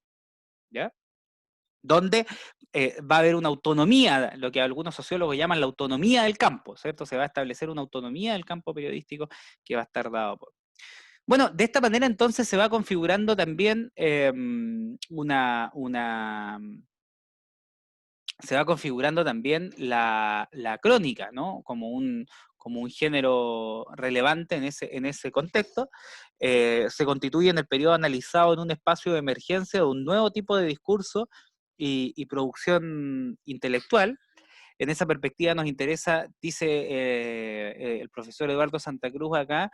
¿ya? Donde va a haber una autonomía, lo que algunos sociólogos llaman la autonomía del campo, ¿cierto? Se va a establecer una autonomía del campo periodístico que va a estar dado por... Bueno, de esta manera entonces se va configurando también se va configurando también la crónica, ¿no? Como un género relevante en ese contexto. Se constituye en el periodo analizado en un espacio de emergencia de un nuevo tipo de discurso y producción intelectual. En esa perspectiva nos interesa, dice el profesor Eduardo Santa Cruz acá,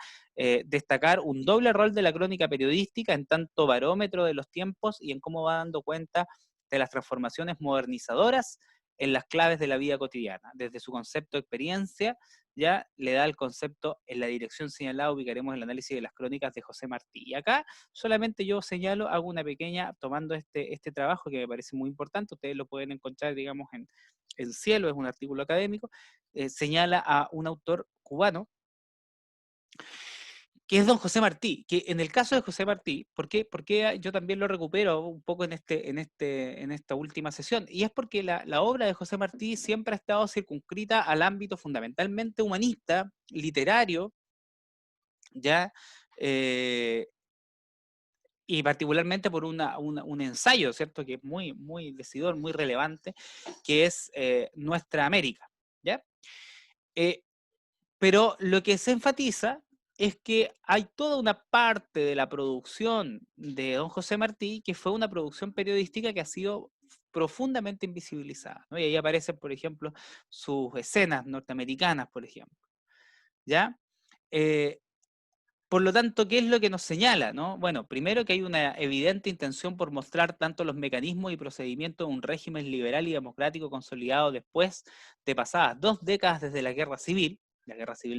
destacar un doble rol de la crónica periodística en tanto barómetro de los tiempos y en cómo va dando cuenta de las transformaciones modernizadoras en las claves de la vida cotidiana. Desde su concepto de experiencia, ya le da el concepto en la dirección señalada, ubicaremos el análisis de las crónicas de José Martí. Y acá solamente yo señalo, hago una pequeña, tomando este trabajo que me parece muy importante, ustedes lo pueden encontrar, digamos, en Cielo, es un artículo académico, señala a un autor cubano, que es don José Martí, que en el caso de José Martí, ¿por qué yo también lo recupero un poco en esta última sesión? Y es porque la obra de José Martí siempre ha estado circunscrita al ámbito fundamentalmente humanista, literario, ya, y particularmente por un ensayo, ¿cierto?, que es muy decidor, muy relevante, que es Nuestra América, ¿ya? Eh, Pero lo que se enfatiza es que hay toda una parte de la producción de don José Martí que fue una producción periodística que ha sido profundamente invisibilizada, ¿no? Y ahí aparecen, por ejemplo, sus escenas norteamericanas, por ejemplo, ¿ya? Eh, por lo tanto, ¿qué es lo que nos señala, no? Bueno, primero que hay una evidente intención por mostrar tanto los mecanismos y procedimientos de un régimen liberal y democrático consolidado después de pasadas 2 décadas desde la Guerra Civil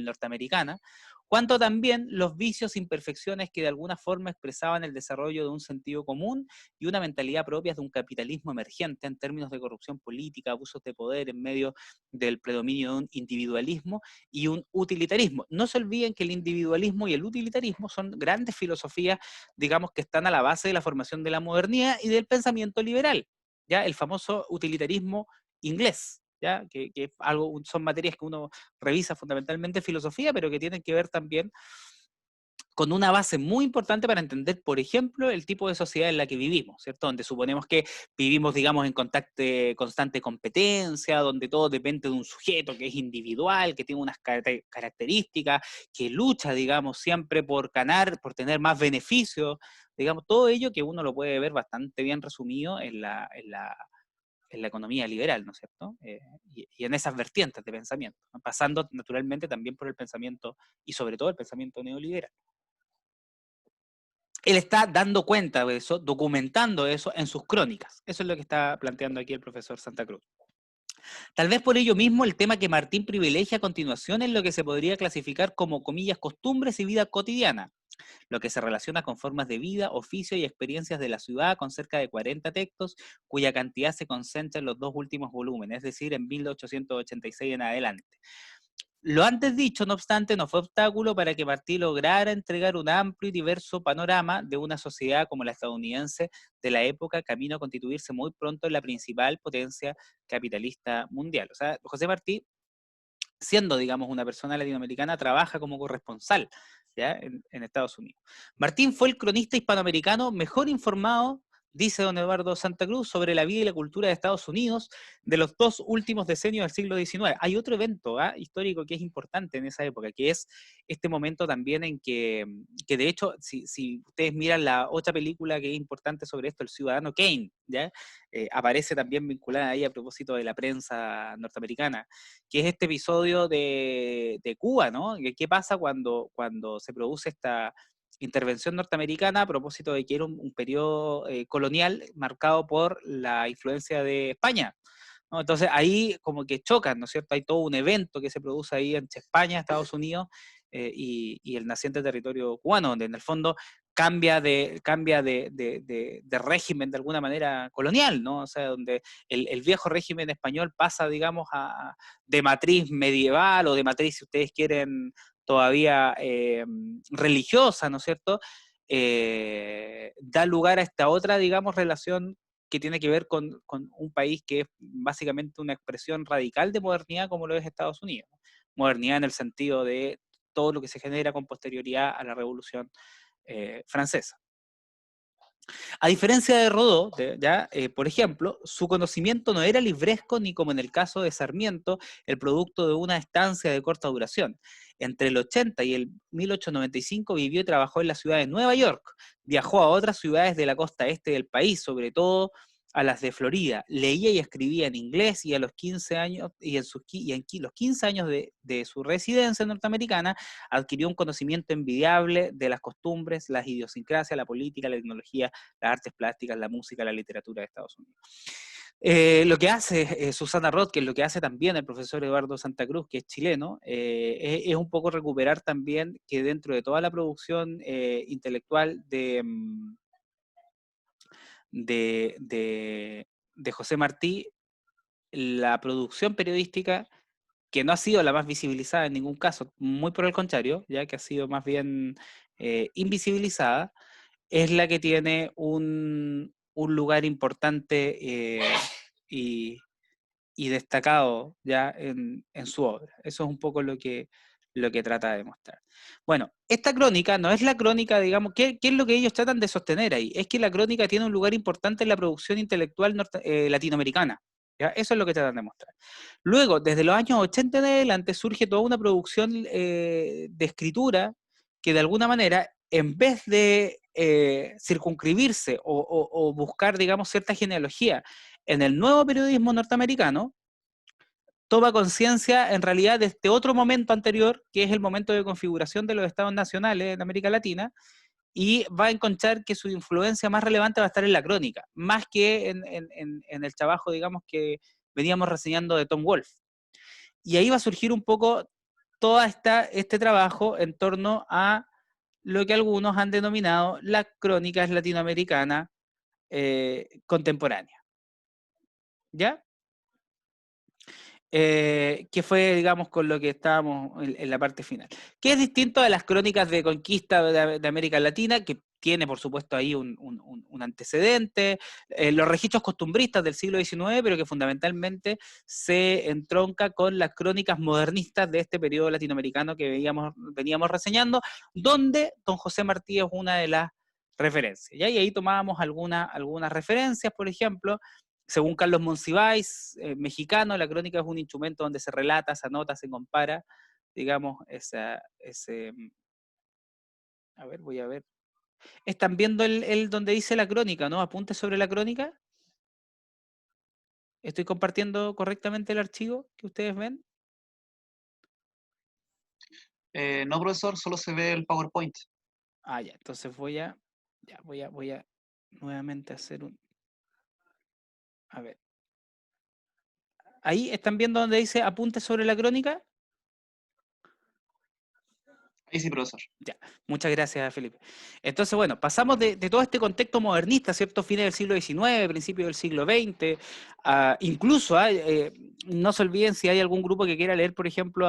norteamericana, cuanto también los vicios e imperfecciones que de alguna forma expresaban el desarrollo de un sentido común y una mentalidad propia de un capitalismo emergente en términos de corrupción política, abusos de poder en medio del predominio de un individualismo y un utilitarismo. No se olviden que el individualismo y el utilitarismo son grandes filosofías, digamos, que están a la base de la formación de la modernidad y del pensamiento liberal, ¿ya? El famoso utilitarismo inglés, ¿ya? Que algo, son materias que uno revisa fundamentalmente en filosofía, pero que tienen que ver también con una base muy importante para entender, por ejemplo, el tipo de sociedad en la que vivimos, ¿cierto? Donde suponemos que vivimos, digamos, en contacto, constante competencia, donde todo depende de un sujeto que es individual, que tiene unas características, que lucha, digamos, siempre por ganar, por tener más beneficios, digamos, todo ello que uno lo puede ver bastante bien resumido en la economía liberal, ¿no es cierto? Y en esas vertientes de pensamiento, ¿no? Pasando naturalmente también por el pensamiento, y sobre todo el pensamiento neoliberal. Él está dando cuenta de eso, documentando eso en sus crónicas. Eso es lo que está planteando aquí el profesor Santa Cruz. Tal vez por ello mismo el tema que Martín privilegia a continuación es lo que se podría clasificar como, comillas, costumbres y vida cotidiana, lo que se relaciona con formas de vida, oficio y experiencias de la ciudad, con cerca de 40 textos, cuya cantidad se concentra en los dos últimos volúmenes, es decir, en 1886 en adelante. Lo antes dicho, no obstante, no fue obstáculo para que Martí lograra entregar un amplio y diverso panorama de una sociedad como la estadounidense de la época, camino a constituirse muy pronto en la principal potencia capitalista mundial. O sea, José Martí, siendo, digamos, una persona latinoamericana, trabaja como corresponsal, ¿ya? En Estados Unidos. Martín fue el cronista hispanoamericano mejor informado, dice don Eduardo Santa Cruz, sobre la vida y la cultura de Estados Unidos de los dos últimos decenios del siglo XIX. Hay otro evento histórico que es importante en esa época, que es este momento también en que de hecho, si ustedes miran la otra película que es importante sobre esto, El Ciudadano Kane, ¿ya? Aparece también vinculada ahí a propósito de la prensa norteamericana, que es este episodio de Cuba, ¿no? ¿Qué pasa cuando se produce esta intervención norteamericana a propósito de que era un periodo colonial marcado por la influencia de España? ¿No? Entonces ahí como que chocan, ¿no es cierto? Hay todo un evento que se produce ahí entre España, Estados Unidos y el naciente territorio cubano, donde en el fondo cambia de régimen de alguna manera colonial, ¿no? O sea, donde el viejo régimen español pasa, digamos, de matriz medieval o de matriz, si ustedes quieren, todavía religiosa, ¿no es cierto? Da lugar a esta otra, digamos, relación que tiene que ver con un país que es básicamente una expresión radical de modernidad como lo es Estados Unidos. Modernidad en el sentido de todo lo que se genera con posterioridad a la Revolución Francesa. A diferencia de Rodó, por ejemplo, su conocimiento no era libresco ni como en el caso de Sarmiento, el producto de una estancia de corta duración. Entre el 80 y el 1895 vivió y trabajó en la ciudad de Nueva York. Viajó a otras ciudades de la costa este del país, sobre todo a las de Florida. Leía y escribía en inglés y a los 15 años, los 15 años de su residencia norteamericana, adquirió un conocimiento envidiable de las costumbres, las idiosincrasias, la política, la tecnología, las artes plásticas, la música, la literatura de Estados Unidos. Lo que hace Susana Roth, que es lo que hace también el profesor Eduardo Santa Cruz, que es chileno, es un poco recuperar también que dentro de toda la producción intelectual de José Martí, la producción periodística, que no ha sido la más visibilizada en ningún caso, muy por el contrario, ya que ha sido más bien invisibilizada, es la que tiene un lugar importante y, y destacado ya en su obra. Eso es un poco lo que trata de mostrar. Bueno, esta crónica no es la crónica, digamos, ¿qué es lo que ellos tratan de sostener ahí? Es que la crónica tiene un lugar importante en la producción intelectual latinoamericana. ¿Ya? Eso es lo que tratan de mostrar. Luego, desde los años 80 en adelante, surge toda una producción de escritura que de alguna manera, en vez de circunscribirse o buscar, digamos, cierta genealogía en el nuevo periodismo norteamericano, toma conciencia en realidad de este otro momento anterior, que es el momento de configuración de los estados nacionales en América Latina, y va a encontrar que su influencia más relevante va a estar en la crónica, más que en el trabajo, digamos, que veníamos reseñando de Tom Wolfe. Y ahí va a surgir un poco todo este trabajo en torno a lo que algunos han denominado las crónicas latinoamericanas contemporáneas. ¿Ya? Que fue, digamos, con lo que estábamos en la parte final. Que es distinto a las crónicas de conquista de América Latina, que tiene, por supuesto, ahí un antecedente, los registros costumbristas del siglo XIX, pero que fundamentalmente se entronca con las crónicas modernistas de este periodo latinoamericano que veníamos reseñando, donde don José Martí es una de las referencias. ¿Ya? Y ahí tomábamos algunas referencias, por ejemplo, según Carlos Monsiváis, mexicano, la crónica es un instrumento donde se relata, se anota, se compara, digamos, a ver, voy a ver. ¿Están viendo el donde dice la crónica, no? Apunte sobre la crónica. ¿Estoy compartiendo correctamente el archivo que ustedes ven? No, profesor, solo se ve el PowerPoint. Ah, ya, entonces voy a nuevamente hacer un, a ver. Ahí están viendo donde dice apunte sobre la crónica. Ahí sí, profesor. Ya, muchas gracias, Felipe. Entonces, bueno, pasamos de todo este contexto modernista, ¿cierto? Fines del siglo XIX, principios del siglo XX, incluso, no se olviden si hay algún grupo que quiera leer, por ejemplo,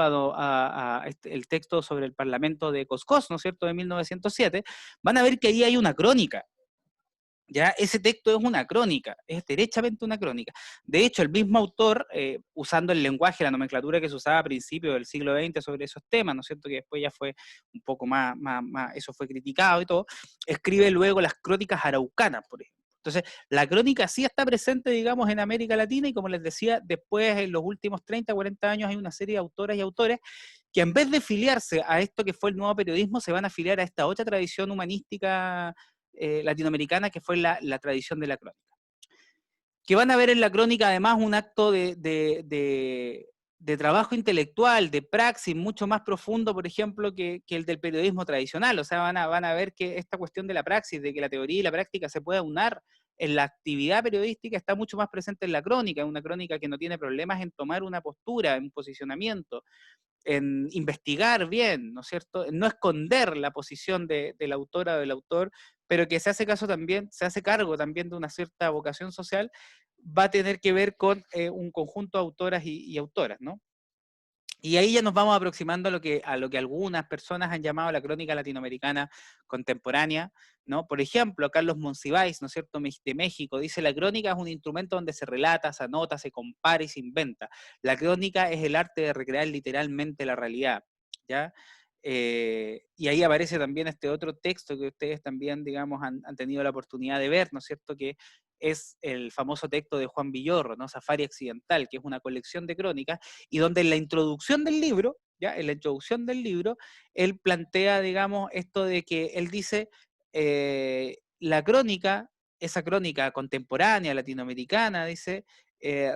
el texto sobre el Parlamento de Coscós, ¿no es cierto?, de 1907, van a ver que ahí hay una crónica. ¿Ya? Ese texto es una crónica, es derechamente una crónica. De hecho, el mismo autor, usando el lenguaje, la nomenclatura que se usaba a principios del siglo XX sobre esos temas, ¿no es cierto?, que después ya fue un poco eso fue criticado y todo, escribe luego las crónicas araucanas, por ejemplo. Entonces, la crónica sí está presente, digamos, en América Latina y como les decía, después en los últimos 30, 40 años hay una serie de autoras y autores que en vez de filiarse a esto que fue el nuevo periodismo, se van a afiliar a esta otra tradición humanística latinoamericana que fue la tradición de la crónica. Que van a ver en la crónica además un acto de trabajo intelectual, de praxis mucho más profundo, por ejemplo, que el del periodismo tradicional. O sea, van a ver que esta cuestión de la praxis, de que la teoría y la práctica se pueda unar en la actividad periodística está mucho más presente en la crónica, una crónica que no tiene problemas en tomar una postura, en un posicionamiento, en investigar bien, ¿no es cierto? En no esconder la posición de la autora o del autor, pero que se hace caso también, se hace cargo también de una cierta vocación social, va a tener que ver con un conjunto de autoras y autoras, ¿no? Y ahí ya nos vamos aproximando a lo que algunas personas han llamado la crónica latinoamericana contemporánea, ¿no? Por ejemplo, Carlos Monsiváis, ¿no es cierto?, de México, dice, la crónica es un instrumento donde se relata, se anota, se compara y se inventa. La crónica es el arte de recrear literalmente la realidad, ¿ya? Y ahí aparece también este otro texto que ustedes también, digamos, han tenido la oportunidad de ver, ¿no es cierto?, que es el famoso texto de Juan Villorro, ¿no? Safari Accidental, que es una colección de crónicas, y donde en la introducción del libro, ¿ya? En la introducción del libro, él plantea, digamos, esto de que él dice, la crónica, esa crónica contemporánea, latinoamericana, dice,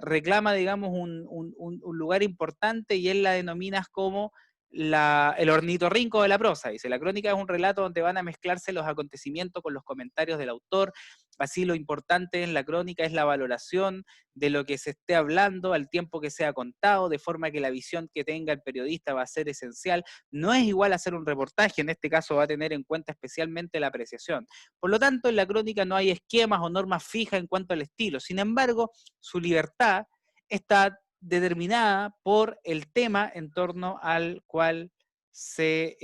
reclama, digamos, un lugar importante y él la denomina como el ornitorrinco de la prosa. Dice, la crónica es un relato donde van a mezclarse los acontecimientos con los comentarios del autor. Así lo importante en la crónica es la valoración de lo que se esté hablando al tiempo que sea contado, de forma que la visión que tenga el periodista va a ser esencial. No es igual hacer un reportaje, en este caso va a tener en cuenta especialmente la apreciación. Por lo tanto, en la crónica no hay esquemas o normas fijas en cuanto al estilo. Sin embargo, su libertad está determinada por el tema en torno al cual se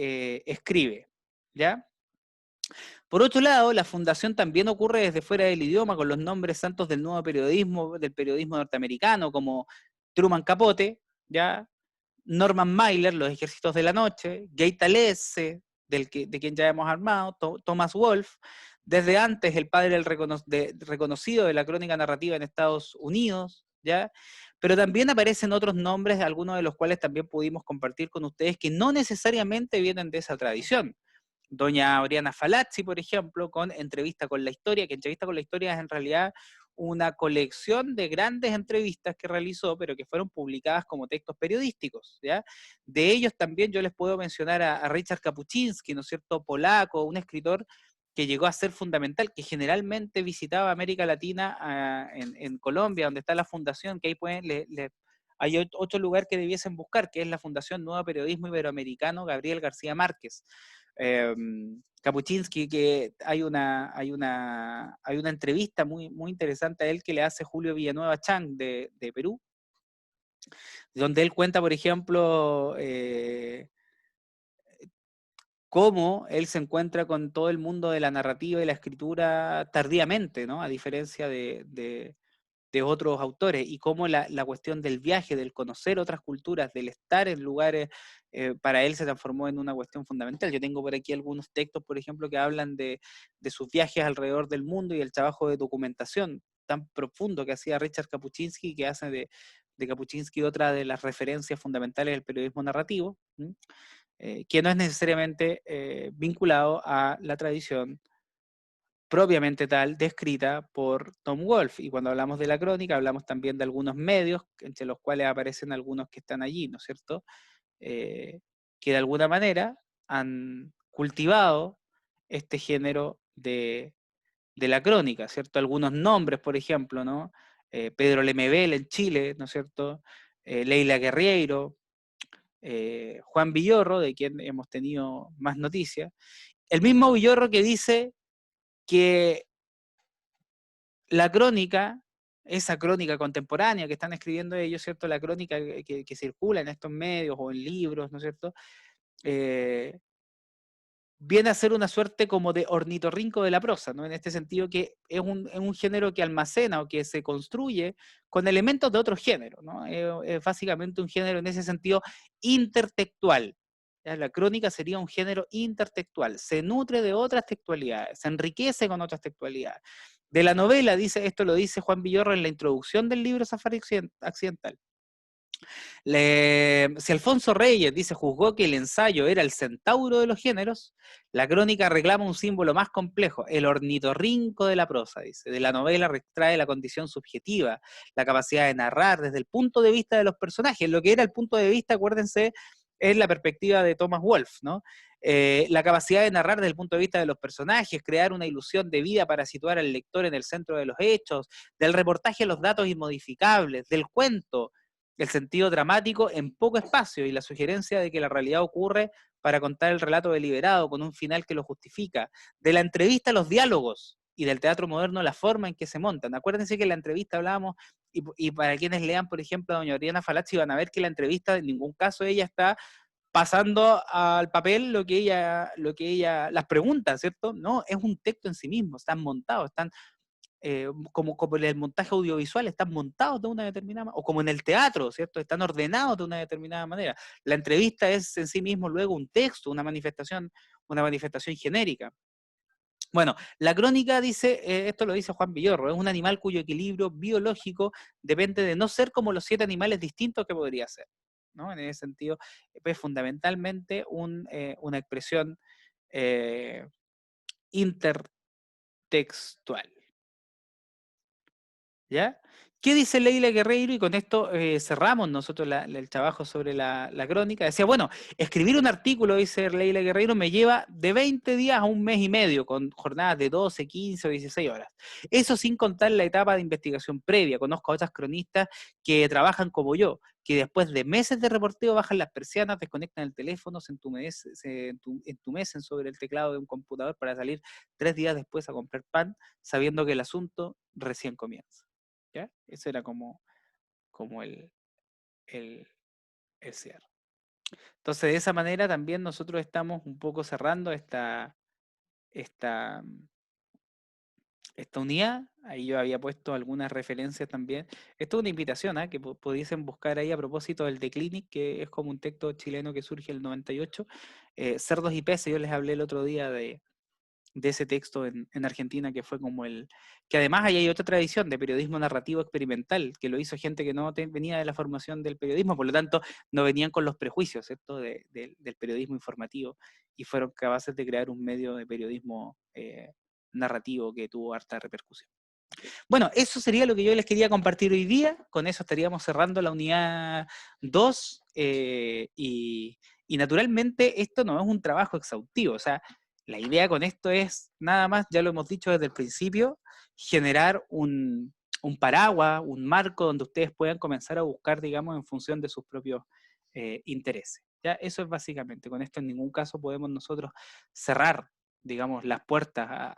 escribe. ¿Ya? Por otro lado, la fundación también ocurre desde fuera del idioma con los nombres santos del nuevo periodismo, del periodismo norteamericano, como Truman Capote, ¿ya? Norman Mailer, Los Ejércitos de la Noche, Gay Talese, de quien ya hemos armado, Thomas Wolfe, desde antes el padre reconocido de la crónica narrativa en Estados Unidos, ¿ya? Pero también aparecen otros nombres, algunos de los cuales también pudimos compartir con ustedes, que no necesariamente vienen de esa tradición. Doña Oriana Falazzi, por ejemplo, con Entrevista con la Historia, que Entrevista con la Historia es en realidad una colección de grandes entrevistas que realizó, pero que fueron publicadas como textos periodísticos, ¿ya? De ellos también yo les puedo mencionar a Richard Kapuczynski, ¿no es cierto?, polaco, un escritor que llegó a ser fundamental, que generalmente visitaba América Latina en Colombia, donde está la fundación, que ahí hay otro lugar que debiesen buscar, que es la Fundación Nuevo Periodismo Iberoamericano Gabriel García Márquez. Kapuczynski, que hay una entrevista muy, muy interesante a él que le hace Julio Villanueva Chang de Perú, donde él cuenta, por ejemplo, cómo él se encuentra con todo el mundo de la narrativa y la escritura tardíamente, ¿no? A diferencia de otros autores, y cómo la cuestión del viaje, del conocer otras culturas, del estar en lugares, para él se transformó en una cuestión fundamental. Yo tengo por aquí algunos textos, por ejemplo, que hablan de sus viajes alrededor del mundo y el trabajo de documentación tan profundo que hacía Richard Kapuscinski, que hace de Kapuscinski otra de las referencias fundamentales del periodismo narrativo, que no es necesariamente vinculado a la tradición propiamente tal, descrita por Tom Wolfe. Y cuando hablamos de la crónica, hablamos también de algunos medios, entre los cuales aparecen algunos que están allí, ¿no es cierto? Eh, que de alguna manera han cultivado este género de la crónica, ¿cierto? Algunos nombres, por ejemplo, ¿no? Pedro Lemebel en Chile, ¿no es cierto? Leila Guerriero, Juan Villorro, de quien hemos tenido más noticias. El mismo Villorro que dice que la crónica, esa crónica contemporánea que están escribiendo ellos, ¿cierto? La crónica que circula en estos medios o en libros, ¿no es cierto? Eh, Viene a ser una suerte como de ornitorrinco de la prosa, ¿no? En este sentido que es un género que almacena o que se construye con elementos de otro género, ¿no? Es básicamente un género en ese sentido intertextual. ¿Ya? La crónica sería un género intertextual, se nutre de otras textualidades, se enriquece con otras textualidades. De la novela, dice, esto lo dice Juan Villorro en la introducción del libro Safari Accidental. Si Alfonso Reyes dice juzgó que el ensayo era el centauro de los géneros, la crónica reclama un símbolo más complejo, el ornitorrinco de la prosa, dice. De la novela extrae la condición subjetiva, la capacidad de narrar desde el punto de vista de los personajes. Lo que era el punto de vista, acuérdense, es la perspectiva de Thomas Wolfe, ¿no? La capacidad de narrar desde el punto de vista de los personajes, crear una ilusión de vida para situar al lector en el centro de los hechos, del reportaje a los datos inmodificables, del cuento, el sentido dramático en poco espacio y la sugerencia de que la realidad ocurre para contar el relato deliberado con un final que lo justifica, de la entrevista a los diálogos y del teatro moderno la forma en que se montan. Acuérdense que en la entrevista hablábamos, y para quienes lean, por ejemplo, a doña Oriana Falazzi, van a ver que la entrevista en ningún caso ella está pasando al papel las preguntas, ¿cierto? No, es un texto en sí mismo, están montados, están como en el montaje audiovisual, están montados de una determinada manera, o como en el teatro, ¿cierto? Están ordenados de una determinada manera. La entrevista es en sí mismo luego un texto, una manifestación genérica. Bueno, la crónica dice, esto lo dice Juan Villorro, es un animal cuyo equilibrio biológico depende de no ser como los 7 animales distintos que podría ser, ¿no? En ese sentido, es fundamentalmente una expresión eh, intertextual. ¿Ya? ¿Qué dice Leila Guerreiro? Y con esto cerramos nosotros el trabajo sobre la crónica. Decía, bueno, escribir un artículo, dice Leila Guerreiro, me lleva de 20 días a un mes y medio, con jornadas de 12, 15 o 16 horas. Eso sin contar la etapa de investigación previa. Conozco a otras cronistas que trabajan como yo, que después de meses de reporteo bajan las persianas, desconectan el teléfono, se entumecen sobre el teclado de un computador para salir 3 días después a comprar pan, sabiendo que el asunto recién comienza. ¿Ya? Eso era como el, el cierre. Entonces, de esa manera también nosotros estamos un poco cerrando esta, esta unidad. Ahí yo había puesto algunas referencias también. Esto es una invitación, ¿eh? Que pudiesen buscar ahí a propósito del The Clinic, que es como un texto chileno que surge en el 98. Cerdos y peces, yo les hablé el otro día de ese texto en Argentina, que fue como que además ahí hay otra tradición de periodismo narrativo experimental, que lo hizo gente que no venía de la formación del periodismo, por lo tanto no venían con los prejuicios, ¿cierto?, del periodismo informativo, y fueron capaces de crear un medio de periodismo narrativo que tuvo harta repercusión. Bueno, eso sería lo que yo les quería compartir hoy día. Con eso estaríamos cerrando la unidad 2. Y naturalmente esto no es un trabajo exhaustivo. O sea, la idea con esto es nada más, ya lo hemos dicho desde el principio, generar un paraguas, un marco donde ustedes puedan comenzar a buscar, digamos, en función de sus propios intereses. ¿Ya? Eso es básicamente. Con esto en ningún caso podemos nosotros cerrar, digamos, las puertas